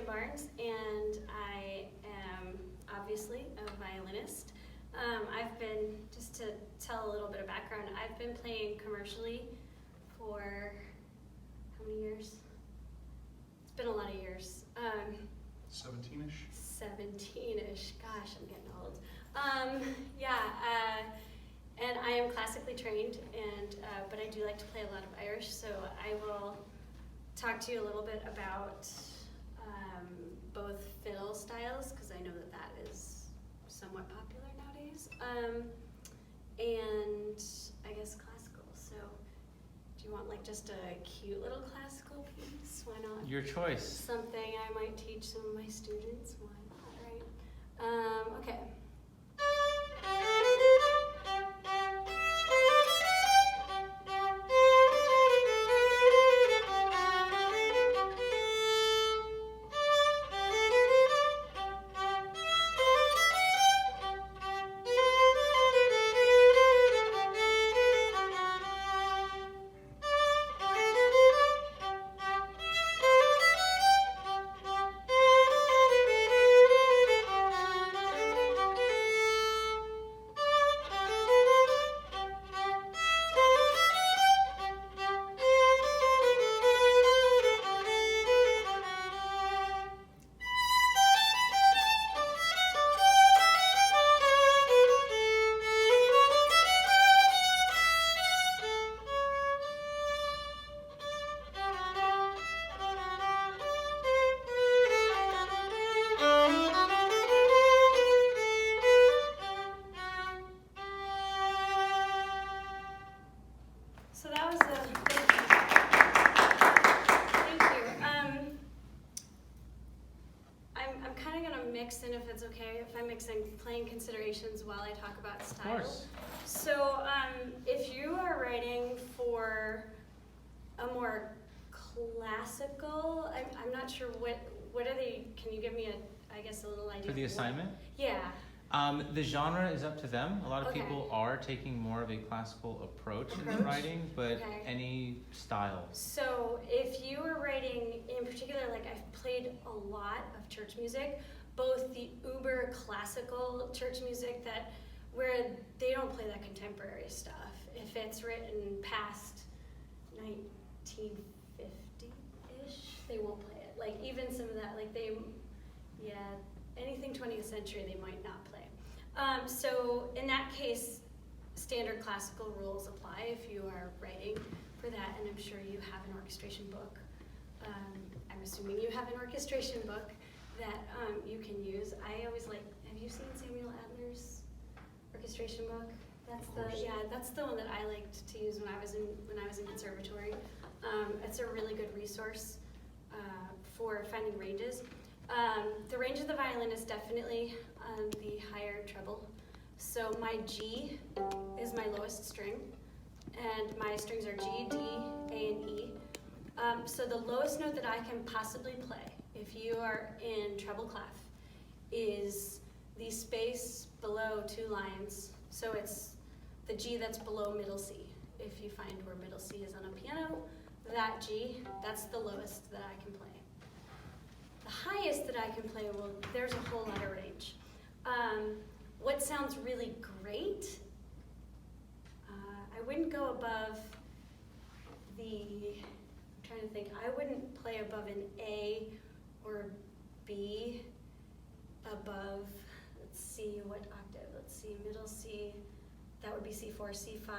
and I am obviously a violinist. I've been, just to tell a little bit of background, I've been playing commercially for how many years? It's been a lot of years. 17-ish? 17-ish, gosh, I'm getting old. And I am classically trained, but I do like to play a lot of Irish, so I will talk to you a little bit about both fiddle styles, because I know that is somewhat popular nowadays, and I guess classical. So do you want like just a cute little classical piece? Why not? Your choice. Something I might teach some of my students. Why not, right? Okay. So that was thank you. I'm kind of going to mix in, if it's okay, if I'm mixing playing considerations while I talk about style. Of course. So if you are writing for a more classical, I'm not sure what are they, can you give me a little idea? For the assignment? Yeah. The genre is up to them. A lot of Okay. people are taking more of a classical approach in their writing, but Okay. any style. So if you were writing, in particular, like I've played a lot of church music, both the uber classical church music where they don't play that contemporary stuff. If it's written past 1950-ish, they won't play it. Like even some of that, anything 20th century they might not play. So in that case, standard classical rules apply if you are writing for that, and I'm sure you have an orchestration book. I'm assuming you have an orchestration book that you can use. I always have you seen Samuel Adler's orchestration book? That's the one that I liked to use when I was in conservatory. It's a really good resource for finding ranges. The range of the violin is definitely the higher treble. So my G is my lowest string, and my strings are G, D, A, and E. So the lowest note that I can possibly play, if you are in treble clef, is the space below 2 lines. So it's the G that's below middle C. If you find where middle C is on a piano, that G, that's the lowest that I can play. The highest that I can play, well, there's a whole lot of range. What sounds really great, I wouldn't go above I'm trying to think, I wouldn't play above an A or B above, let's see, what octave? Let's see, middle C, that would be C4, C5,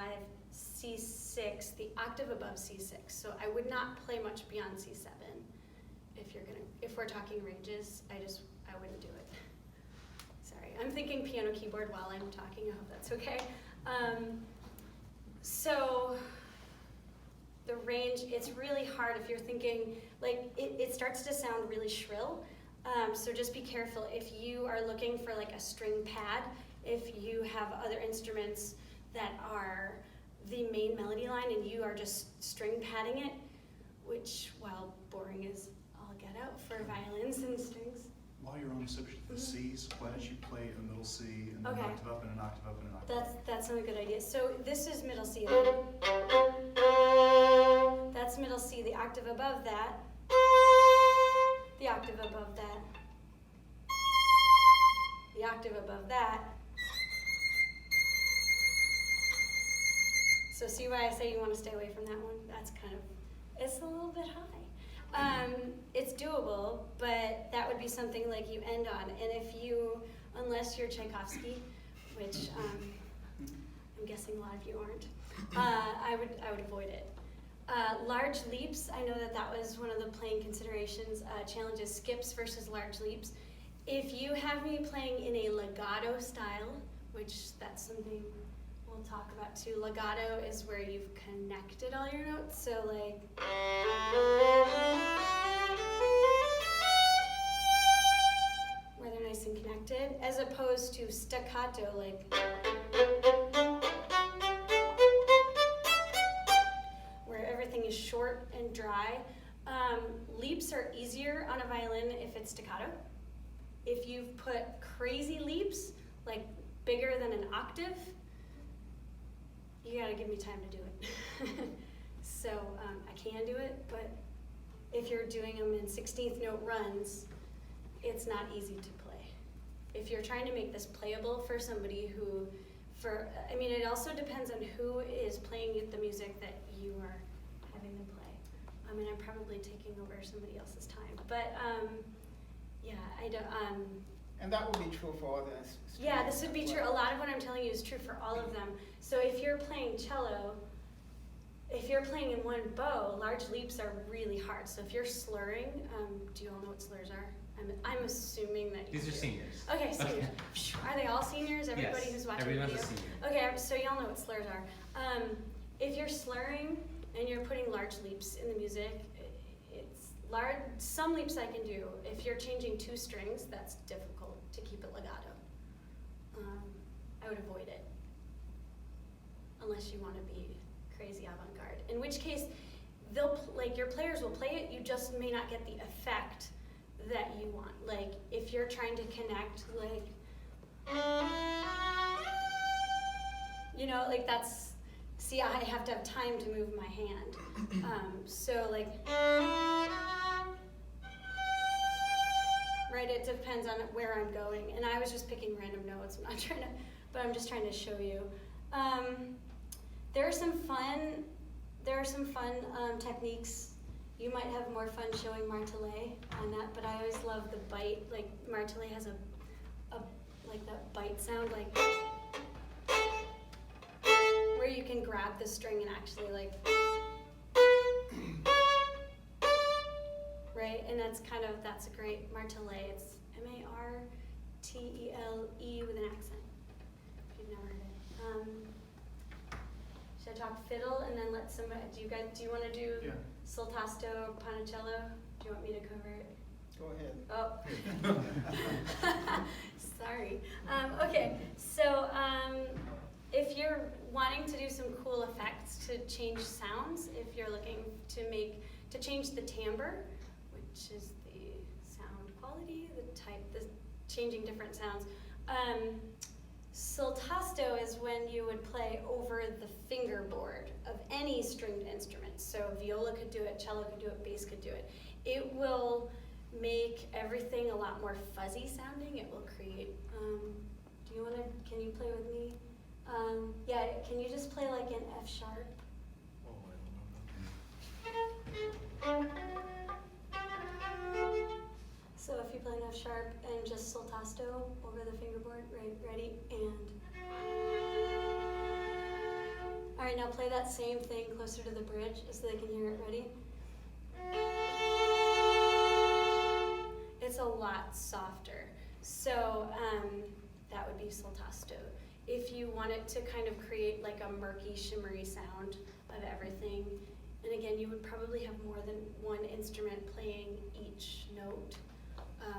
C6, the octave above C6. So I would not play much beyond C7. If we're talking ranges, I wouldn't do it. Sorry, I'm thinking piano keyboard while I'm talking. I hope that's okay. So the range, it's really hard if you're thinking, it starts to sound really shrill. So just be careful if you are looking for like a string pad, if you have other instruments that are the main melody line and you are just string padding it, which, while boring as all get out for violins and strings. While you're on the subject of the C's, why don't you play a middle C and an octave up and an octave up and an octave up? That's a good idea. So this is middle C. That's middle C. The octave above that, the octave above that octave above that. So see why I say you want to stay away from that one? That's kind of, it's a little bit high. It's doable, but that would be something like you end on. And if you, unless you're Tchaikovsky, which I'm guessing a lot of you aren't, I would avoid it. Large leaps, I know that was one of the playing considerations, challenges, skips versus large leaps. If you have me playing in a legato style, which that's something we'll talk about too. Legato is where you've connected all your notes, so like where they're nice and connected, as opposed to staccato, like where everything is short and dry. Leaps are easier on a violin if it's staccato. If you've put crazy leaps, like bigger than an octave, you gotta give me time to do it. So I can do it, but if you're doing them in 16th note runs, it's not easy to play. If you're trying to make this playable for somebody who, I mean, it also depends on who is playing the music that you are having them play. I mean, I'm probably taking over somebody else's time, but yeah, I don't. And that would be true for all the instruments. Yeah, this would be true. A lot of what I'm telling you is true for all of them. So if you're playing cello, if you're playing in one bow, large leaps are really hard. So if you're slurring, do you all know what slurs are? I'm assuming that you These are do. seniors. Okay, seniors. Are they all seniors? Everybody Yes, who's watching everyone's the a video? senior. Okay, so y'all know what slurs are. If you're slurring and you're putting large leaps in the music, it's large. Some leaps I can do. If you're changing two strings, that's difficult to keep it legato. I would avoid it unless you want to be crazy avant-garde. In which case, your players will play it. You just may not get the effect that you want. Like if you're trying to connect, like like that's. See, I have to have time to move my hand. So like. Right, it depends on where I'm going, and I was just picking random notes. I'm not trying to, but I'm just trying to show you. There are some fun techniques. You might have more fun showing martelé on that, but I always love the bite. Like martelé has a like that bite sound, like where you can grab the string and actually like. Right, and that's a great martelé. It's martele with an accent, if you've never heard it. Should I talk fiddle and then let somebody, do you want to do soltasto, panicello? Do you want me to cover it? Go ahead. Oh. Sorry. Okay, so if you're wanting to do some cool effects to change sounds, if you're looking to change the timbre, which is the sound quality, the changing different sounds. Soltasto is when you would play over the fingerboard of any stringed instrument. So viola could do it, cello could do it, bass could do it. It will make everything a lot more fuzzy sounding. It will create, can you play with me? Yeah, can you just play like an F sharp? Oh, I don't know. So if you play an F sharp and just soltasto over the fingerboard, right, ready, and. All right, now play that same thing closer to the bridge so they can hear it, ready? It's a lot softer. So that would be soltasto. If you want it to kind of create like a murky, shimmery sound of everything, and again, you would probably have more than one instrument playing each note.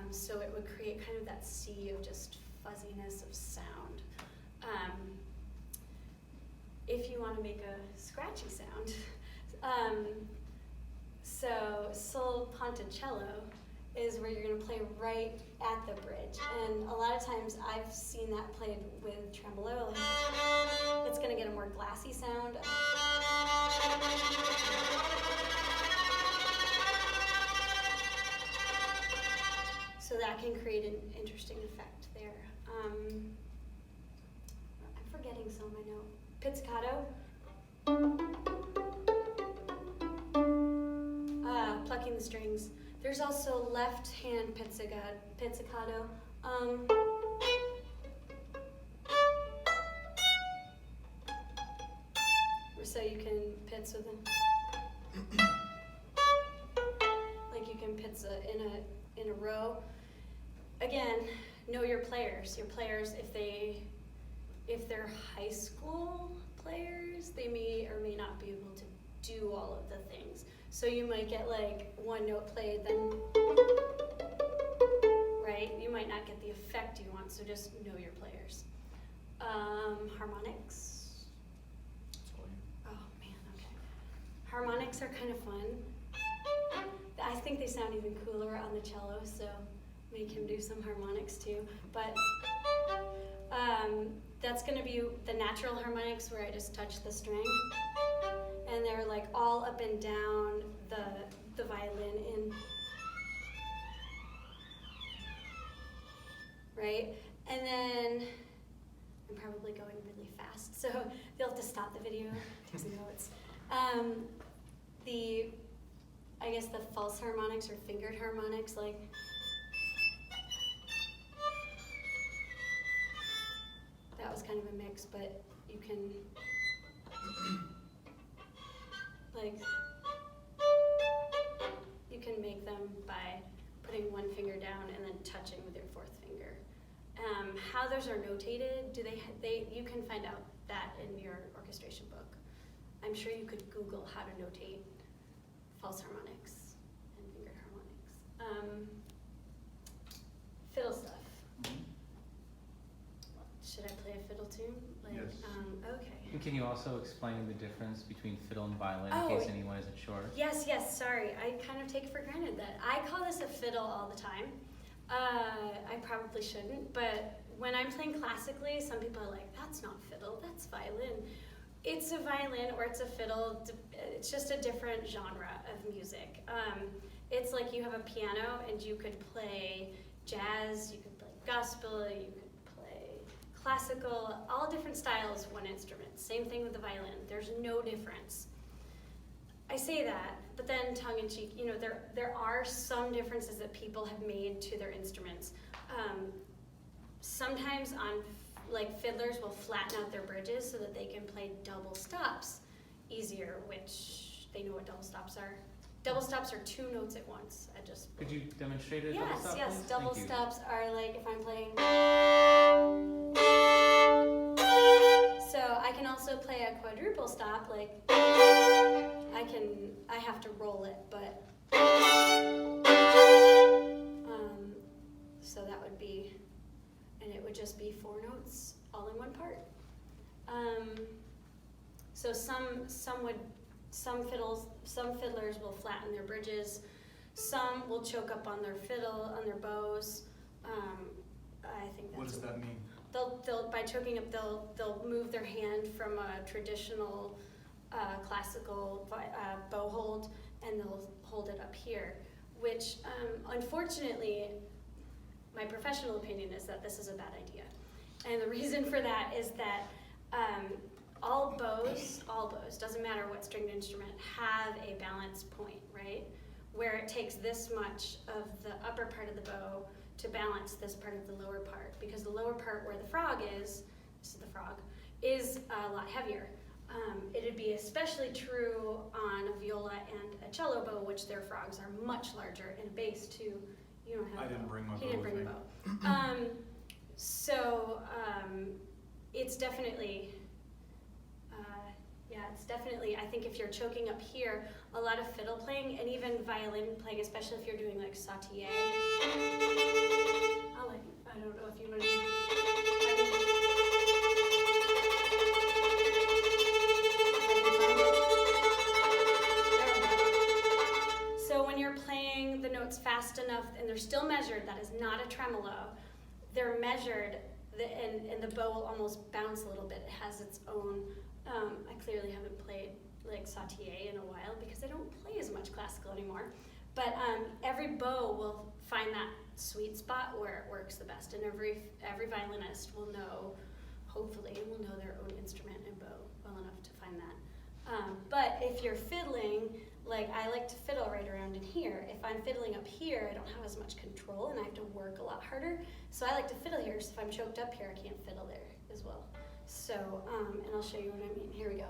So it would create kind of that sea of just fuzziness of sound. If you want to make a scratchy sound. So sol ponticello is where you're going to play right at the bridge. And a lot of times I've seen that played with tremolo. It's going to get a more glassy sound. So that can create an interesting effect there. I'm forgetting some, I know. Pizzicato. Plucking the strings. There's also left hand pizzicato. So you can pizz with like you can pizz in a row. Again, know your players. Your players, if they're high school players, they may or may not be able to do all of the things. So you might get like one note played, then right? You might not get the effect you want. So just know your players. Harmonics. Harmonics are kind of fun. I think they sound even cooler on the cello, so make him do some harmonics too. But that's going to be the natural harmonics where I just touch the string. And they're like all up and down the violin in. Right? And then I'm probably going really fast, so you'll have to stop the video, take some notes. I guess the false harmonics or fingered harmonics, like that was kind of a mix, but you can like you can make them by putting one finger down and then touching with your fourth finger. How those are notated, you can find out that in your orchestration book. I'm sure you could Google how to notate false harmonics and fingered harmonics. Fiddle stuff. Should I play a fiddle tune? Yes. Okay. And can you also explain the difference between fiddle and violin Oh, in case anyone isn't sure? Yes, sorry. I kind of take for granted that. I call this a fiddle all the time. I probably shouldn't, but when I'm playing classically, some people are like, that's not fiddle, that's violin. It's a violin or it's a fiddle. It's just a different genre of music. It's like you have a piano and you could play jazz, you could play gospel, you could play classical, all different styles, one instrument. Same thing with the violin. There's no difference. I say that, but then tongue-in-cheek, there are some differences that people have made to their instruments. Sometimes fiddlers will flatten out their bridges so that they can play double stops easier, which they know what double stops are. Double stops are two notes at once. Could you demonstrate a double stop, Yes, please? double Thank you. stops are like if I'm playing. So I can also play a quadruple stop, like I have to roll it, but so that would be, and it would just be four notes all in one part. So some fiddlers will flatten their bridges. Some will choke up on their fiddle, on their bows. I think that's what does that mean? They'll by choking up, they'll move their hand from a traditional classical bow hold, and they'll hold it up here. Which, unfortunately, my professional opinion is that this is a bad idea, and the reason for that is that all bows, doesn't matter what stringed instrument, have a balance point, right? Where it takes this much of the upper part of the bow to balance this part of the lower part, because the lower part where the frog is, this is the frog, is a lot heavier. It'd be especially true on a viola and a cello bow, which their frogs are much larger, and a bass too. You don't have I didn't bring my bow. He didn't bring the bow. It's definitely, I think if you're choking up here, a lot of fiddle playing and even violin playing, especially if you're doing like sautille. I don't know if you want to. So when you're playing the notes fast enough and they're still measured, that is not a tremolo. They're measured, and the bow will almost bounce a little bit. It has its own. I clearly haven't played like sautille in a while because I don't play as much classical anymore. But every bow will find that sweet spot where it works the best, and every violinist will know, hopefully, will know their own instrument and bow well enough to find that. But if you're fiddling, like I like to fiddle right around in here. If I'm fiddling up here, I don't have as much control and I have to work a lot harder. So I like to fiddle here, so if I'm choked up here, I can't fiddle there as well. So, and I'll show you what I mean. Here we go.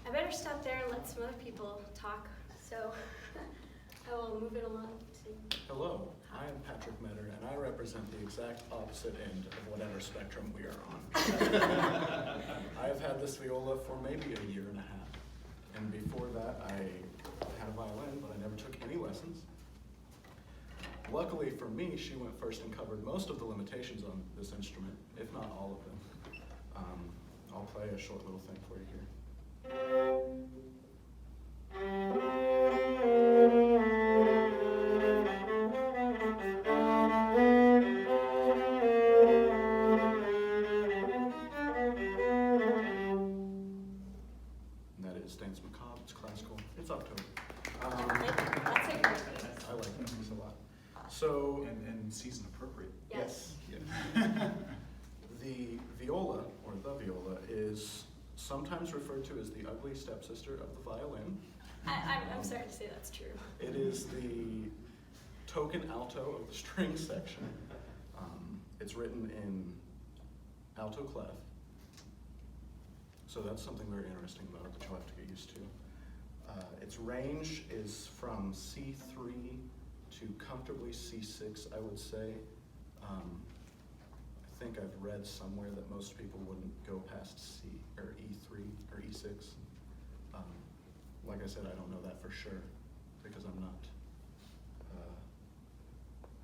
I better stop there and let some other people talk. So I will move it along to. Hello, I am Patrick Meador, and I represent the exact opposite end of whatever spectrum we are on. I have had this viola for maybe a year and a half, and before that I had a violin, but I never took any lessons. Luckily for me, she went first and covered most of the limitations on this instrument, if not all of them. I'll play a short little thing for you here. And that is Danse Macabre. It's classical. It's October. That's a great piece. I like that piece a lot. So, And season appropriate. Yes. The viola, or the viola, is sometimes referred to as the ugly stepsister of the violin. I'm sorry to say that's true. It is the token alto of the string section. It's written in alto clef. So that's something very interesting about it that you'll have to get used to. Its range is from C3 to comfortably C6, I would say. I think I've read somewhere that most people wouldn't go past C or E3 or E6. Like I said, I don't know that for sure because I'm not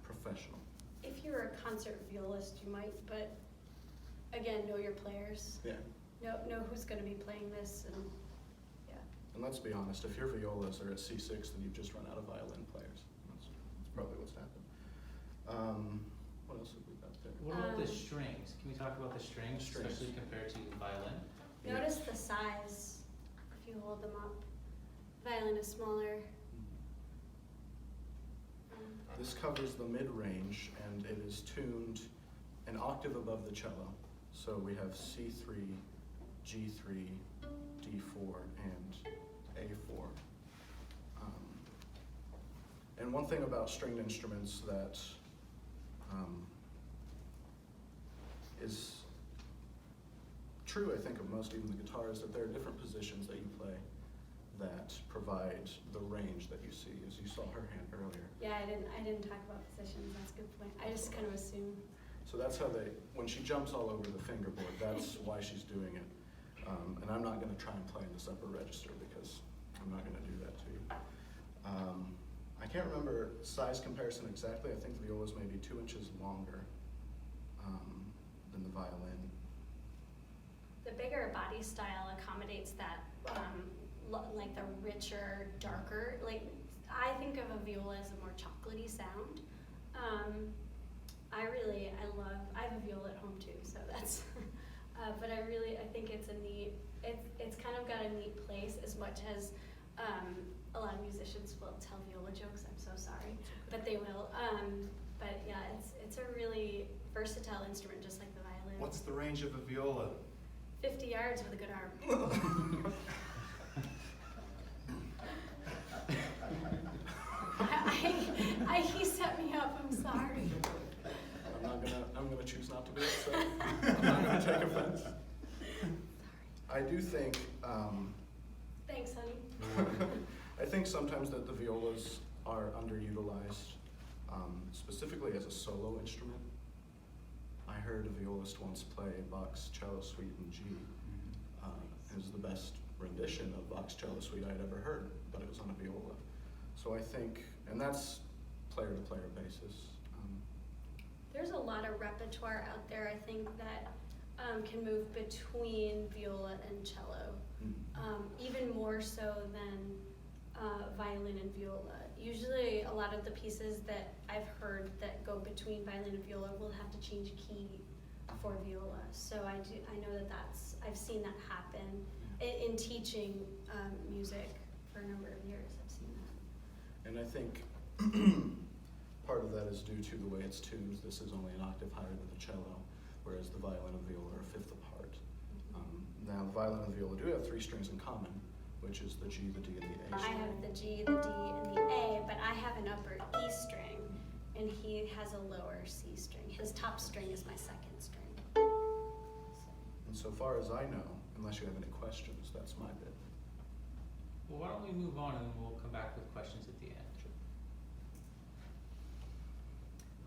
professional. If you were a concert violist, you might, but again, know your players. Yeah. Know who's going to be playing this, and yeah. And let's be honest, if your violas are at C6, then you've just run out of violin players. That's probably what's happened. What else have we got there? What about the strings? Can we talk about the strings, Strings. especially compared to the violin? Yeah. Notice the size if you hold them up. Violin is smaller. This covers the mid-range, and it is tuned an octave above the cello. So we have C3, G3, D4, and A4. And one thing about stringed instruments that is true, I think, of most, even the guitar, is that there are different positions that you play that provide the range that you see, as you saw her hand earlier. Yeah, I didn't talk about positions. That's a good point. I just kind of assumed. So that's how when she jumps all over the fingerboard, that's why she's doing it. And I'm not going to try and play in this upper register because I'm not going to do that to you. I can't remember size comparison exactly. I think the viola is maybe 2 inches longer than the violin. The bigger body style accommodates that, like the richer, darker. Like I think of a viola as a more chocolatey sound. I have a viola at home too, so that's. But I think it's it's kind of got a neat place as much as a lot of musicians will tell viola jokes. I'm so sorry, but they will. But yeah, it's a really versatile instrument, just like the violin. What's the range of a viola? 50 yards with a good arm. He set me up. I'm sorry. I'm gonna choose not to be upset. I'm not gonna take offense. I do think. Thanks, honey. I think sometimes that the violas are underutilized, specifically as a solo instrument. I heard a violist once play Bach's Cello Suite in G, It was the best rendition of Bach's Cello Suite I'd ever heard, but it was on a viola. So I think, and that's player-to-player basis. There's a lot of repertoire out there, I think, that can move between viola and cello, even more so than violin and viola. Usually a lot of the pieces that I've heard that go between violin and viola will have to change key for viola. So I know I've seen that happen in teaching music for a number of years. I've seen that. And I think part of that is due to the way it's tuned. This is only an octave higher than the cello, whereas the violin and viola are a fifth apart. Now, the violin and the viola do have 3 strings in common, which is the G, the D, and the A I string. have the G, the D, and the A, but I have an upper E string, and he has a lower C string. His top string is my second string. And so far as I know, unless you have any questions, that's my bit. Well, why don't we move on and we'll come back with questions at the end.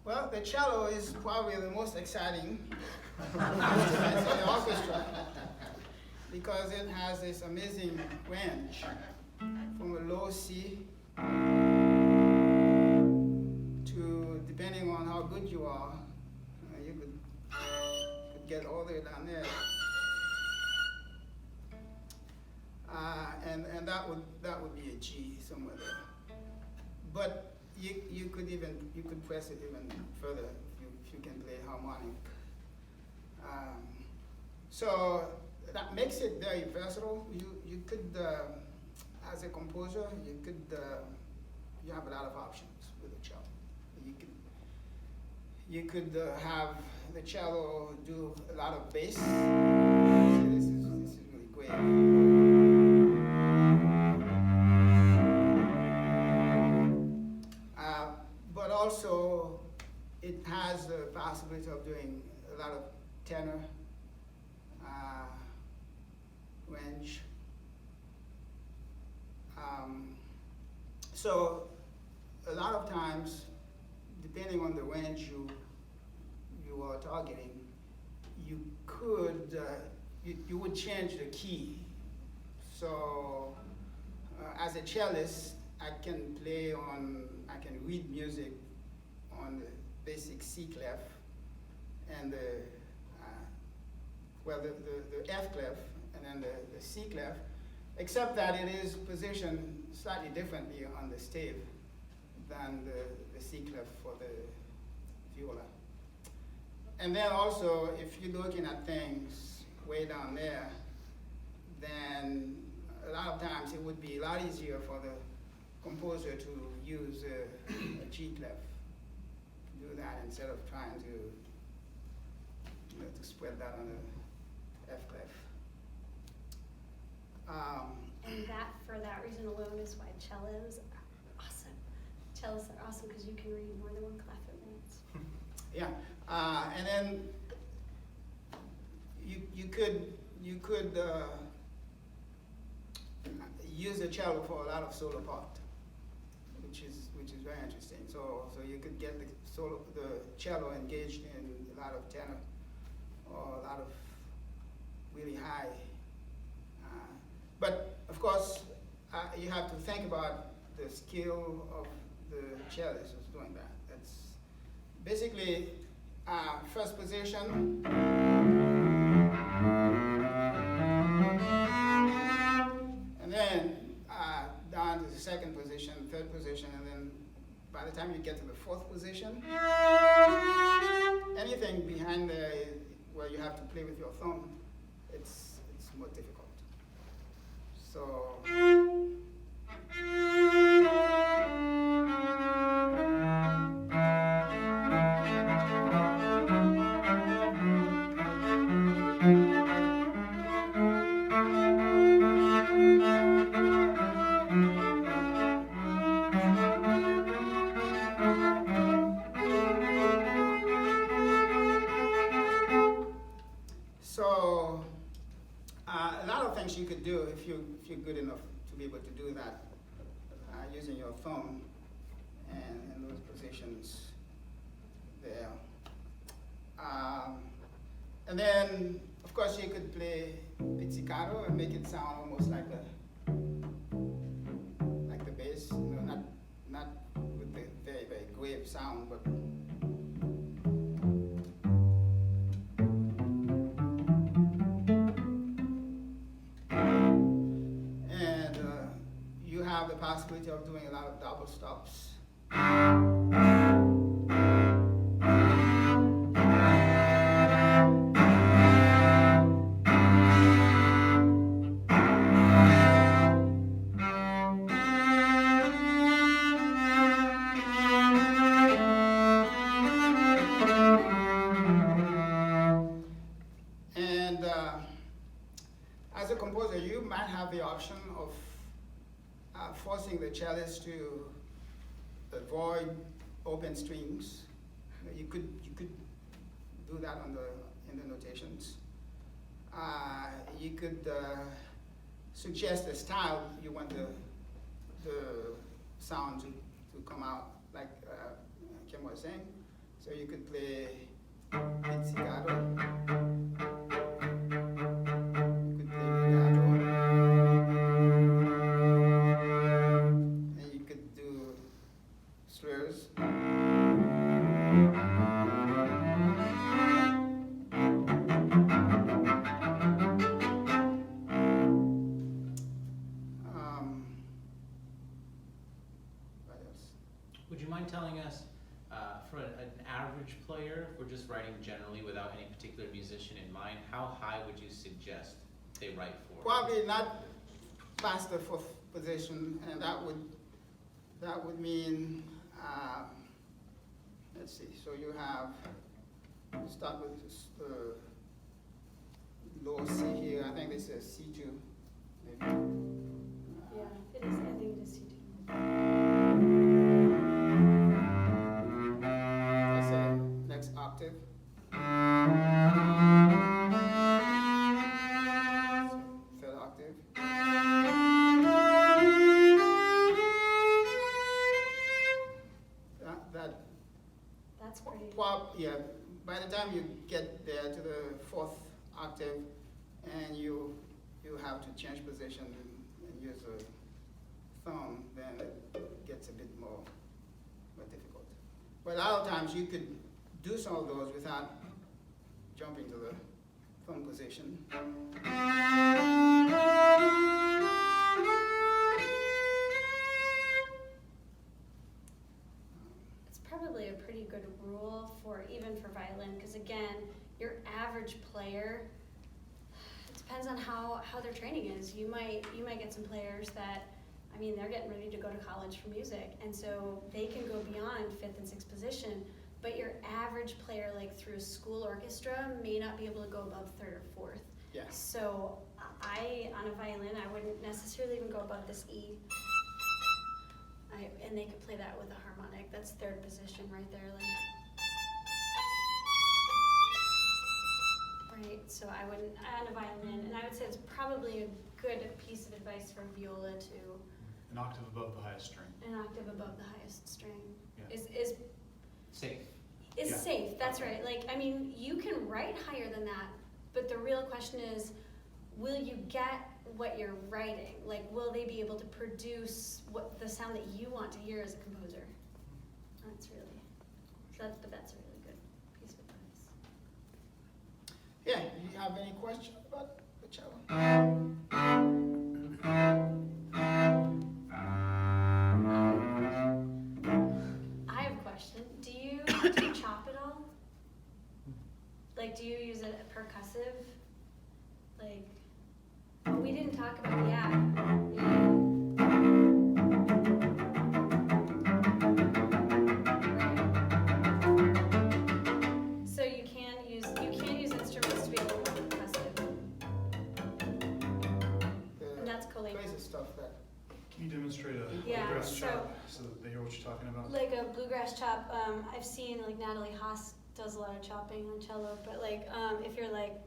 Well, the cello is probably the most exciting instrument in the orchestra because it has this amazing range from a low C to, depending on how good you are, you could get all the way down there. And that would be a G somewhere there. But you could press it even further if you can play harmonic. So that makes it very versatile. You could, as a composer, you have a lot of options with the cello. You could have the cello do a lot of bass. This is really great. But also, it has the possibility of doing a lot of tenor range. So a lot of times, depending on the range you are targeting, you could you would change the key. So as a cellist, I can read music on the basic C clef and the F clef and then the C clef, except that it is positioned slightly differently on the stave than the C clef for the viola. And then also, if you're looking at things way down there, then a lot of times it would be a lot easier for the composer to use a G clef, do that instead of trying to spread that on the F clef. And for that reason alone, is why cellos are awesome. Cellos are awesome because you can read more than one clef at once. Yeah, and then you could use the cello for a lot of solo part, which is very interesting. So you could get the cello engaged in a lot of tenor or a lot of really high. But of course, you have to think about the skill of the cellist who's doing that. That's basically first position. And then down to the second position, third position, and then by the time you get to the fourth position, anything behind there where you have to play with your thumb, it's more difficult. So a lot of things you could do if you're good enough to be able to do that using your thumb and in those positions there. And then Of course, you could play pizzicato and make it sound almost like the bass, you know, not with the very, very grave sound, but and you have the possibility of doing a lot of double stops. And as a composer, you might have the option of forcing the cellist to avoid open strings. You could do that in the notations. You could suggest a style you want the sound to come out, like Kim was saying. So you could play pizzicato. You could play legato. And you could do slurs. What else? Would you mind telling us, for an average player, if we're just writing generally without any particular musician in mind, how high would you suggest they write for? Probably not past the fourth position, and that would mean, let's see, so you start with the low C here, I think this is C2, maybe. Yeah, it is. I think it is C2. Let's say next octave. Third octave. That's pretty. Yeah, by the time you get there to the fourth octave, and you have to change position and use a thumb, then it gets a bit more difficult. But a lot of times you could do some of those without jumping to the thumb position. It's probably a pretty good rule even for violin, because again, your average player, it depends on how their training is. You might get some players that, I mean, they're getting ready to go to college for music, and so they can go beyond fifth and sixth position, but your average player, like through a school orchestra, may not be able to go above third or fourth. Yeah. So on a violin, I wouldn't necessarily even go above this E. And they could play that with a harmonic. That's third position right there. Right, so I wouldn't, on a violin, and I would say it's probably a good piece of advice for viola too. An octave above the highest string. An octave above the highest string Yeah. is Safe. Yeah. safe, that's right. Like, I mean, you can write higher than that, but the real question is, will you get what you're writing? Like, will they be able to produce what the sound that you want to hear as a composer? That's a really good piece of advice. Yeah, do you have any question about the cello? I have a question. Do you chop at all? Like, do you use a percussive? Like, we didn't talk about So you can use instruments to be a little more percussive. And that's collated. Crazy stuff that. Can you demonstrate a Yeah, bluegrass so- chop so that they hear what you're talking about? Like a bluegrass chop, I've seen like Natalie Haas does a lot of chopping on cello, but like if you're like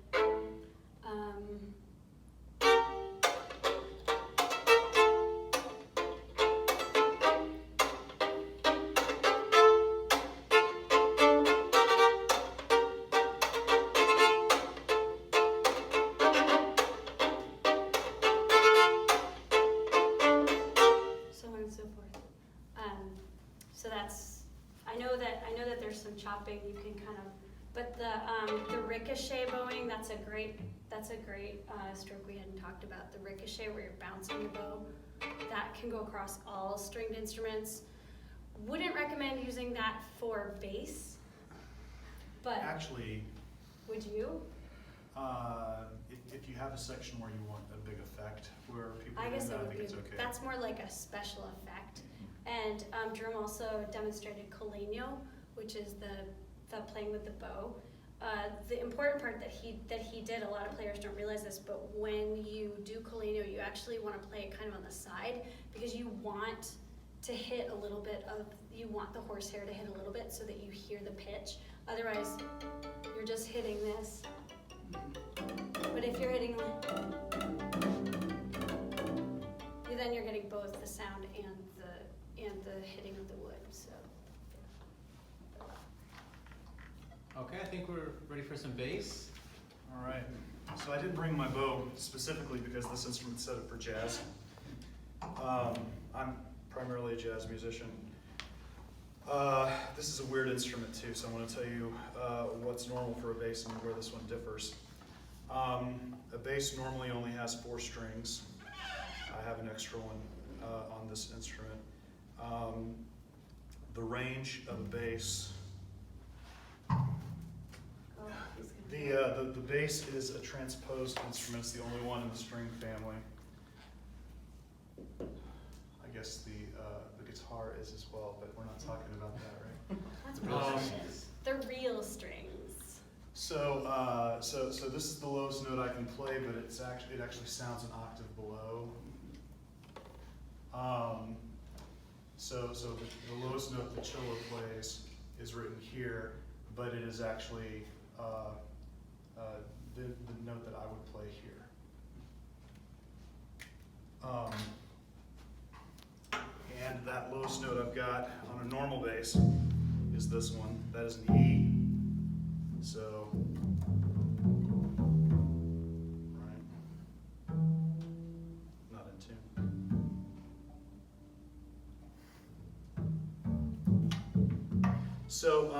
chopping, you can kind of, but the ricochet bowing, that's a great stroke we hadn't talked about. The ricochet where you're bouncing the bow, that can go across all stringed instruments. Wouldn't recommend using that for bass, but Actually, would you? if you have a section where you want a big effect, where people I do guess that, it I would think be, it's okay. that's more like a special effect. And Jerome also demonstrated colegno, which is the playing with the bow. The important part that he did, a lot of players don't realize this, but when you do colegno, you actually want to play it kind of on the side, because you want to hit a little bit of, you want the horsehair to hit a little bit so that you hear the pitch. Otherwise, you're just hitting this. But if you're hitting, then you're getting both the sound and the hitting of the wood. So. Okay, I think we're ready for some bass. All right. So I didn't bring my bow specifically because this instrument's set up for jazz. I'm primarily a jazz musician. This is a weird instrument too, so I want to tell you what's normal for a bass and where this one differs. A bass normally only has 4 strings. I have an extra one on this instrument. The range of a bass. The bass is a transposed instrument. It's the only one in the string family. I guess the guitar is as well, but we're not talking about that, right? That's Um, precious. The real strings. So this is the lowest note I can play, but it actually sounds an octave below. So the lowest note the cello plays is written here, but it is actually the note that I would play here. And that lowest note I've got on a normal bass is this one. That is an E. So, right, not in tune. So,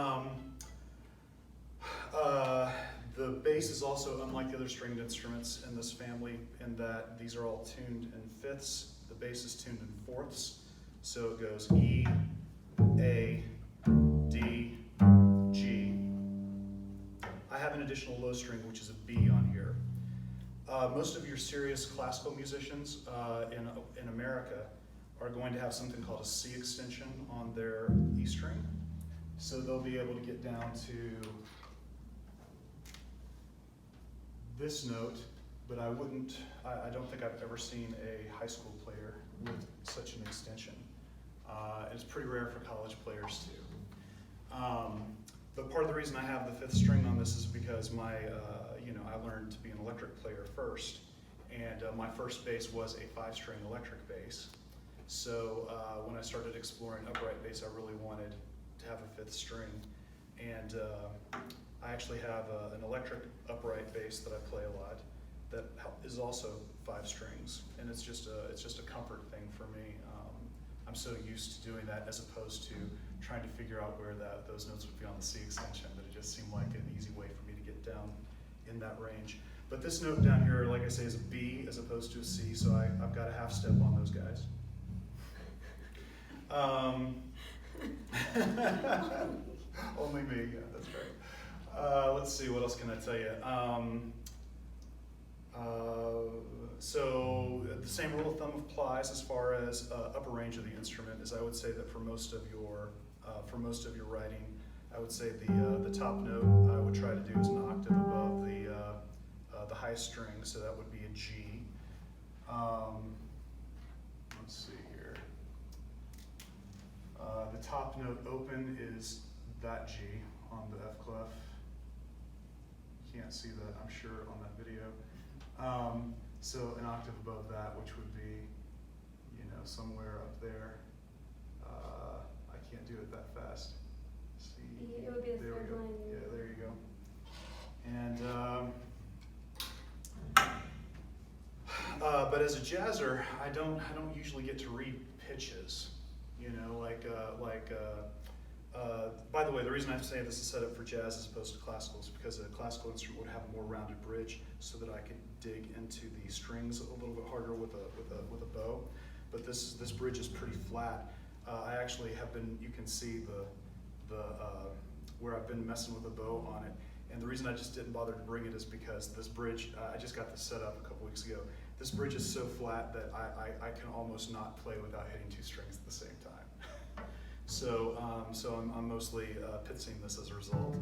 the bass is also unlike the other stringed instruments in this family in that these are all tuned in fifths. The bass is tuned in fourths. So it goes E, A, D, G. I have an additional low string, which is a B on here. Most of your serious classical musicians in America are going to have something called a C extension on their E string. So they'll be able to get down to this note, but I don't think I've ever seen a high school player with such an extension. It's pretty rare for college players too. But part of the reason I have the 5th string on this is because I learned to be an electric player first, and my first bass was a 5-string electric bass. So when I started exploring upright bass, I really wanted to have a 5th string, and I actually have an electric upright bass that I play a lot that is also 5 strings, and it's just a comfort thing for me. I'm so used to doing that as opposed to trying to figure out where those notes would be on the C extension, that it just seemed like an easy way for me to get down in that range. But this note down here, like I say, is a B as opposed to a C, so I've got a half step on those guys. Only me, yeah, that's right. Let's see, what else can I tell you? So the same rule of thumb applies as far as upper range of the instrument. Is I would say that for most of your writing, I would say the top note I would try to do is an octave above the highest string, so that would be a G. Let's see here. The top note open is that G on the F clef. You can't see that, I'm sure, on that video. So an octave above that, which would be, somewhere up there. I can't do it that fast. C. It would be the There we third go. line. Yeah, there you go. And but as a jazzer, I don't usually get to read pitches. by the way, the reason I say this is set up for jazz as opposed to classical is because a classical instrument would have a more rounded bridge, so that I could dig into the strings a little bit harder with a bow. But this bridge is pretty flat. I actually have been, you can see where I've been messing with a bow on it. And the reason I just didn't bother to bring it is because this bridge, I just got this set up a couple weeks ago. This bridge is so flat that I can almost not play without hitting two strings at the same time. So I'm mostly pitsing this as a result.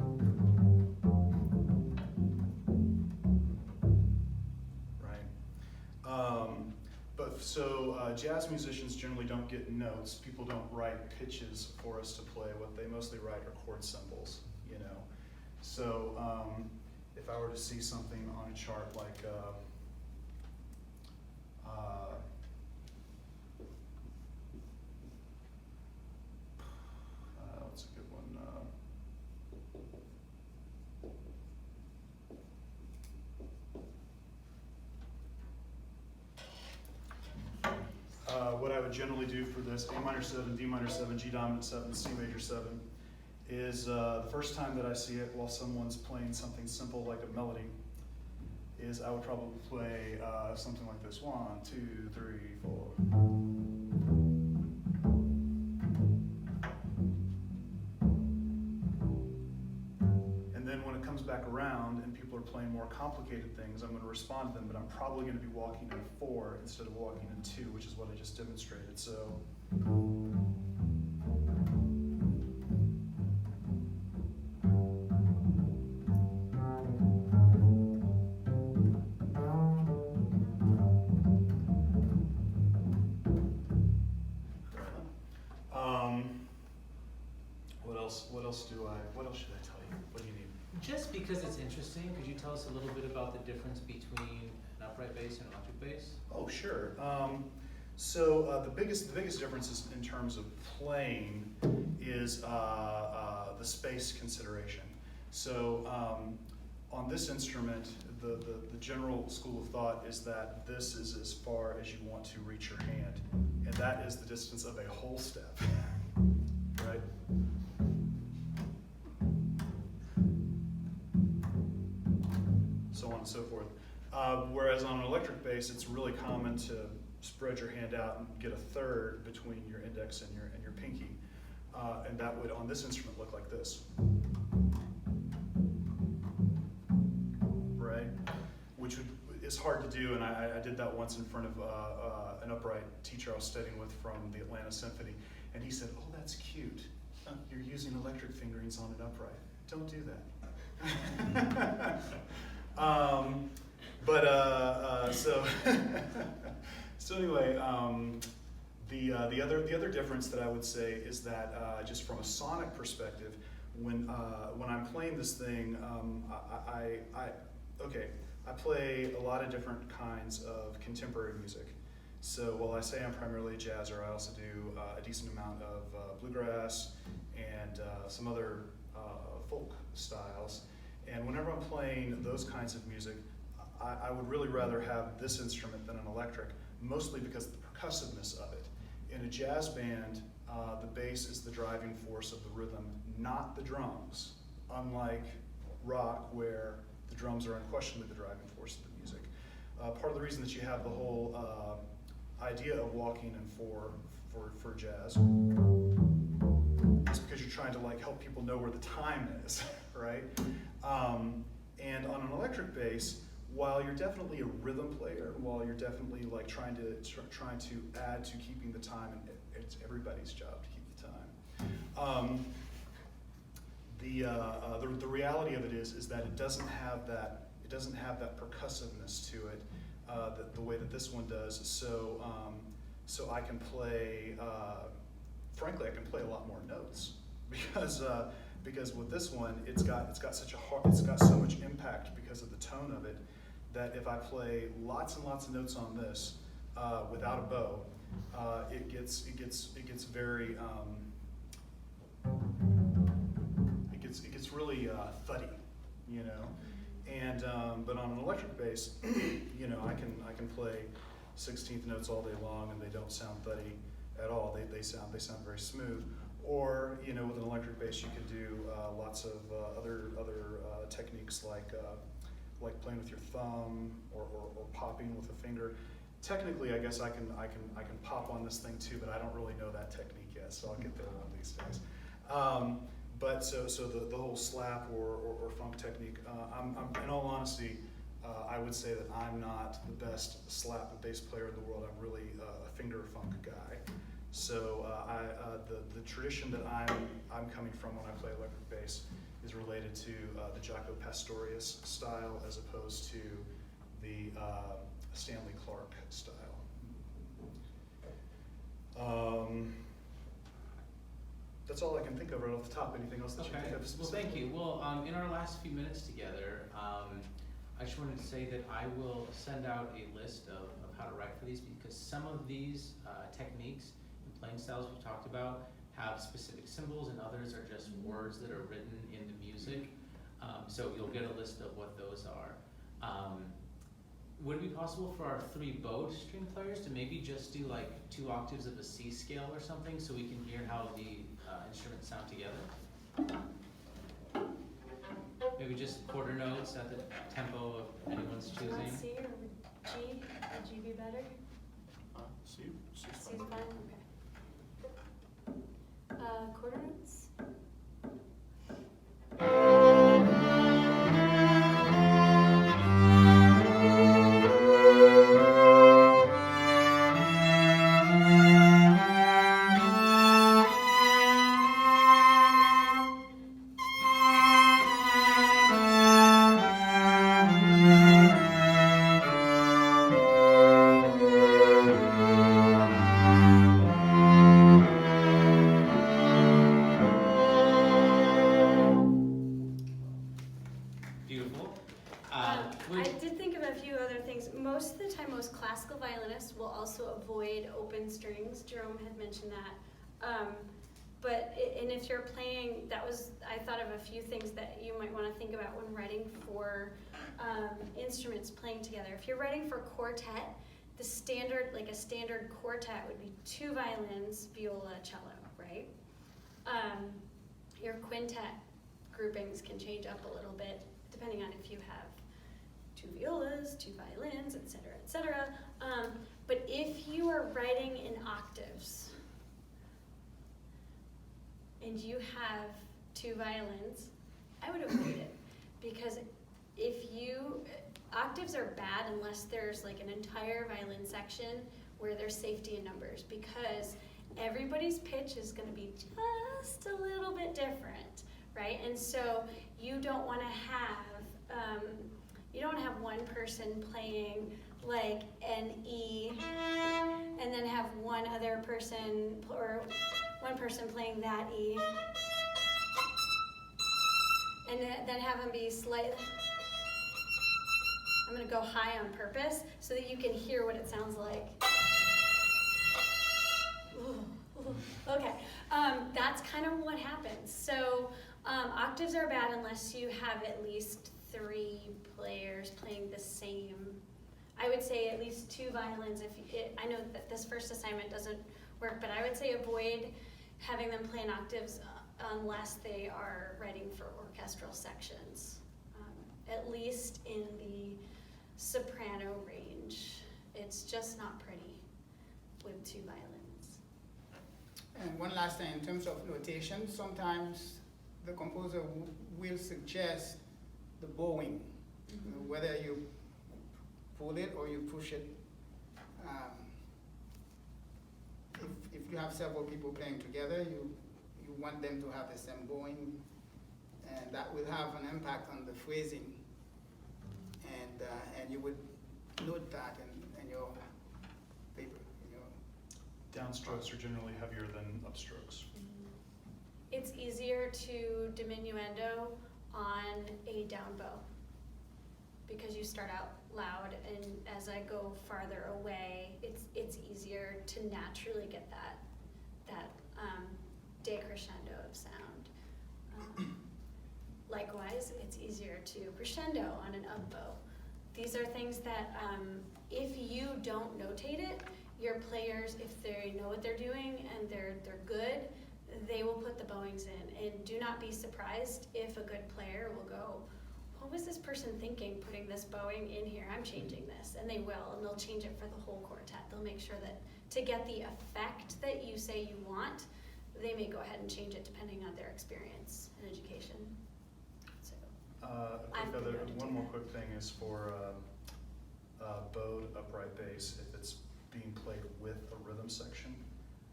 Right. Jazz musicians generally don't get notes. People don't write pitches for us to play. What they mostly write are chord symbols, you know. So if I were to see something on a chart like what's a good one? What I would generally do for this A minor 7, D minor 7, G dominant 7, C major 7 is the first time that I see it while someone's playing something simple like a melody is I would probably play something like this. 1, 2, 3, 4. And then when it comes back around and people are playing more complicated things, I'm going to respond to them, but I'm probably going to be walking in 4 instead of walking in 2, which is what I just demonstrated. So. What else should I tell you? What do you need? Just because it's interesting, could you tell us a little bit about the difference between an upright bass and an electric bass? Oh, sure. The biggest difference is in terms of playing is the space consideration. So on this instrument, the general school of thought is that this is as far as you want to reach your hand, and that is the distance of a whole step, right? So on and so forth. Whereas on an electric bass, it's really common to spread your hand out and get a third between your index and your pinky. And that would, on this instrument, look like this. Right? Which is hard to do, and I did that once in front of an upright teacher I was studying with from the Atlanta Symphony, and he said, "Oh, that's cute. You're using electric fingerings on an upright. Don't do that." So anyway, the other difference that I would say is that just from a sonic perspective, when I'm playing this thing, I play a lot of different kinds of contemporary music. So while I say I'm primarily a jazzer, I also do a decent amount of bluegrass and some other folk styles. And whenever I'm playing those kinds of music, I would really rather have this instrument than an electric, mostly because of the percussiveness of it. In a jazz band, the bass is the driving force of the rhythm, not the drums, unlike rock, where the drums are unquestionably the driving force of the music. Part of the reason that you have the whole idea of walking in 4 for jazz is because you're trying to help people know where the time is, right? And on an electric bass, while you're definitely a rhythm player, while you're definitely trying to add to keeping the time, and it's everybody's job to keep the time. The reality of it is that it doesn't have that percussiveness to it the way that this one does. So I can play. Frankly, I can play a lot more notes because with this one, it's got so much impact because of the tone of it, that if I play lots and lots of notes on this without a bow, it gets very it gets really thuddy, you know. And but on an electric bass, you know, I can play 16th notes all day long and they don't sound thuddy at all. They sound very smooth. Or, you know, with an electric bass, you can do lots of other techniques like playing with your thumb or popping with a finger. Technically, I guess I can pop on this thing too, but I don't really know that technique yet, so I'll get there one of these days. But so the whole slap or funk technique, I'm in all honesty, I would say that I'm not the best slap and bass player in the world. I'm really a finger funk guy. So the tradition that I'm coming from when I play electric bass is related to the Jaco Pastorius style as opposed to the Stanley Clark style. That's all I can think of right off the top. Anything else that you think of? Well, thank you. Well, in our last few minutes together, I just wanted to say that I will send out a list of how to write for these, because some of these techniques and playing styles we've talked about have specific symbols, and others are just words that are written in the music. So you'll get a list of what those are. Would it be possible for our 3 bowed string players to maybe just do like 2 octaves of a C scale or something, so we can hear how the instruments sound together? Maybe just quarter notes at the tempo of anyone's Do you want choosing. C or G? Would G be better? See, C's fine, okay. Quarter notes? Beautiful. I would- did think of a few other things. Most of the time, most classical violinists will also avoid open strings. Jerome had mentioned that. And if you're playing, I thought of a few things that you might want to think about when writing for instruments playing together. If you're writing for quartet, a standard quartet would be 2 violins, viola, cello, right? Your quintet groupings can change up a little bit depending on if you have 2 violas, 2 violins, etc., etc. But if you are writing in octaves and you have 2 violins, I would avoid it, because octaves are bad unless there's like an entire violin section where there's safety in numbers, because everybody's pitch is going to be just a little bit different, right? And so you don't want to have one person playing like an E and then have one other person or one person playing that E and then have them be slightly. I'm going to go high on purpose so that you can hear what it sounds like. Okay, that's kind of what happens. So octaves are bad unless you have at least 3 players playing the same. I would say at least 2 violins. I know that this first assignment doesn't work, but I would say avoid having them play in octaves unless they are writing for orchestral sections, at least in the soprano range. It's just not pretty with 2 violins. And one last thing, in terms of notation, sometimes the composer will suggest the bowing, whether you pull it or you push it. If you have several people playing together, you want them to have the same bowing, and that will have an impact on the phrasing. And you would note that in your paper. Downstrokes are generally heavier than upstrokes. It's easier to diminuendo on a down bow because you start out loud, and as I go farther away, it's easier to naturally get that decrescendo of sound. Likewise, it's easier to crescendo on an up bow. These are things that if you don't notate it, your players, if they know what they're doing and they're good, they will put the bowings in, and do not be surprised if a good player will go, what was this person thinking putting this bowing in here? I'm changing this. And they will, and they'll change it for the whole quartet. They'll make sure that to get the effect that you say you want, they may go ahead and change it depending on their experience and education. So One more quick thing is for bowed upright bass, if it's being played with a rhythm section,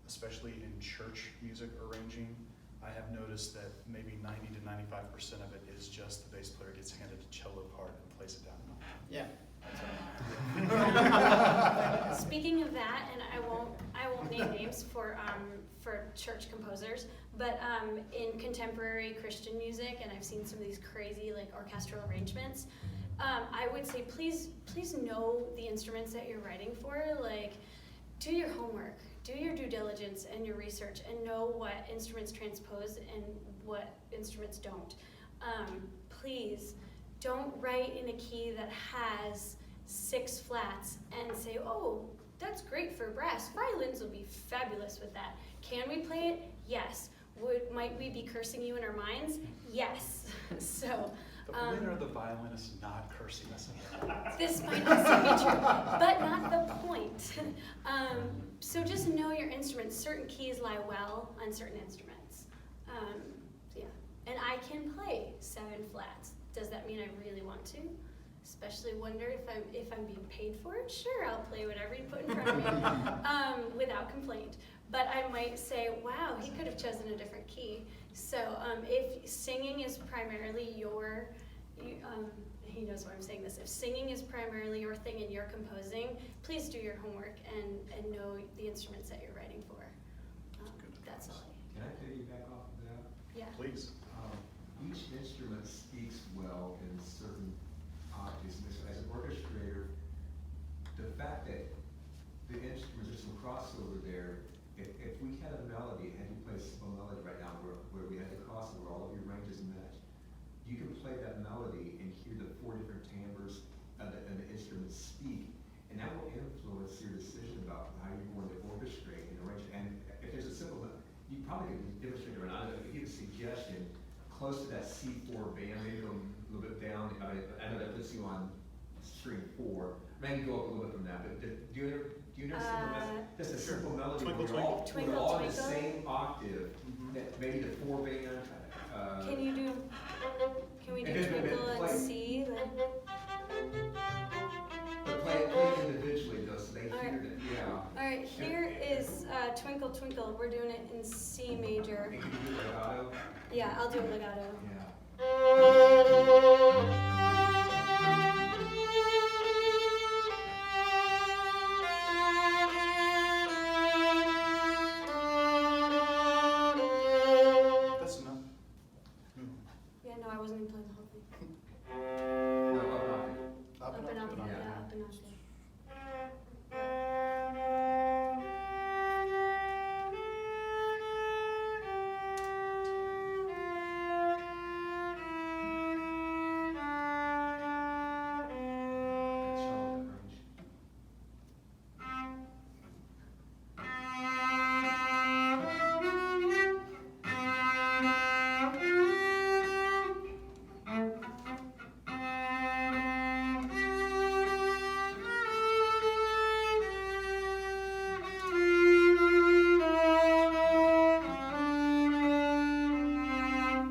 especially in church music arranging, I have noticed that maybe 90 to 95% of it is just the bass player gets handed a cello part and plays it down. Yeah. Speaking of that, and I won't name names for church composers, but in contemporary Christian music, and I've seen some of these crazy like orchestral arrangements, I would say please know the instruments that you're writing for. Like, do your homework, do your due diligence and your research, and know what instruments transpose and what instruments don't. Please don't write in a key that has 6 flats and say, oh, that's great for brass. Violins will be fabulous with that. Can we play it? Yes. Might we be cursing you in our minds? Yes. So. When are the violinists not cursing us? This might also be true, but not the point. So just know your instruments. Certain keys lie well on certain instruments. Yeah, and I can play 7 flats. Does that mean I really want to? Especially wonder if I'm being paid for it. Sure, I'll play whatever you put in front of me without complaint. But I might say, wow, he could have chosen a different key. So if singing is primarily he knows why I'm saying this. If singing is primarily your thing and you're composing, please do your homework and know the instruments that you're writing for. That's all. Can I piggyback off of that? Yeah. Please. Each instrument speaks well in certain octaves. As an orchestrator, the fact that the instruments, there's some crossover there. If we had a melody, had you play a simple melody right now where we had the crossover, all of your ranges match, you can play that melody and hear the 4 different timbres and the instruments speak, and that will influence your decision about how you're going to orchestrate and arrange. And if there's a simple, you probably can demonstrate it or not. If you give a suggestion close to that C4 band, maybe go a little bit down. I know that puts you on string 4. Maybe go up a little bit from that. But do you know just a simple melody? Twinkle, where we're all in the Twinkle. same octave. That maybe the 4 band. Can we do Twinkle and C? But play it individually though, so they hear it. Yeah. All right, here is Twinkle Twinkle. We're doing it in C major. And can you do legato? Yeah, I'll do a legato. Yeah. That's enough. Yeah, no, I wasn't even playing the whole thing. No, Up and up, and up. yeah, Yeah. up and up. That's all the range.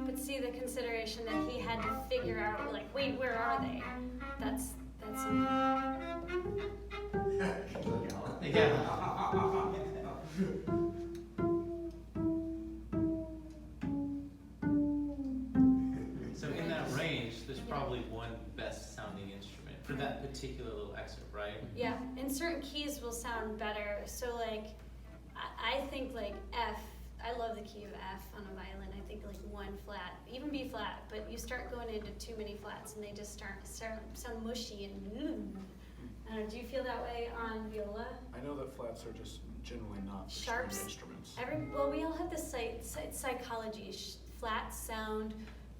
But see the consideration that he had to figure out, like, wait, where are they? That's Yeah. So in that range, there's probably one best sounding instrument for that particular little excerpt, right? yeah. And certain keys will sound better. So like, I think like F. I love the key of F on a violin. I think like 1 flat, even B flat. But you start going into too many flats, and they just start sound mushy and. I don't know, do you feel that way on viola? I know that flats are just generally not string Sharps. instruments. Well, we all have this psychology. Flats sound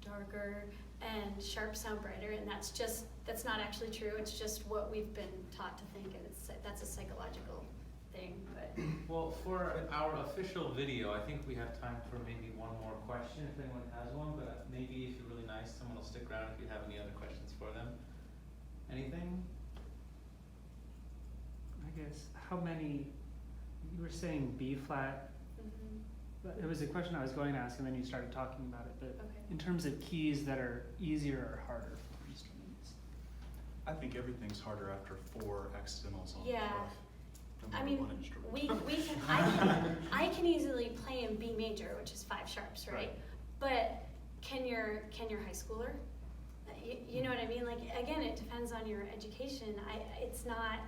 darker and sharp sound brighter, and that's not actually true. It's just what we've been taught to think, and that's a psychological thing. writing, but Well, for our official video, I think we have time for maybe one more question if anyone has one, but maybe if you're really nice, someone will stick around if you have any other questions for them. Anything? I guess, how many, you were saying B flat, but it was a question I was going to ask and then you started talking about it, but okay. in terms of keys that are easier or harder for instruments? I think everything's harder after 4 accidentals on the Yeah. clef. No I matter mean, what instrument. I can easily play in B major, which is 5 sharps, right? Right. But can your high schooler? You know what I mean? Like, again, it depends on your education. It's not.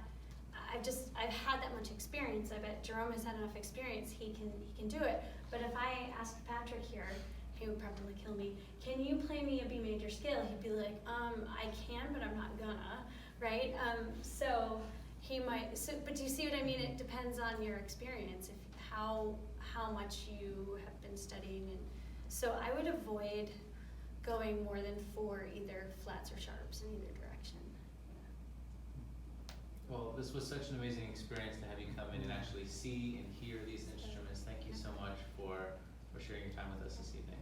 I've had that much experience. I bet Jerome has had enough experience. He can do it. But if I asked Patrick here, he would probably kill me. Can you play me a B major scale? He'd be like, I can, but I'm not gonna, right? So he might. So, but do you see what I mean? It depends on your experience, how much you have been studying, and so I would avoid going more than 4 either flats or sharps in either direction. Well, this was such an amazing experience to have you come in and actually see and hear these instruments. Thank you so much for sharing your time with us this evening.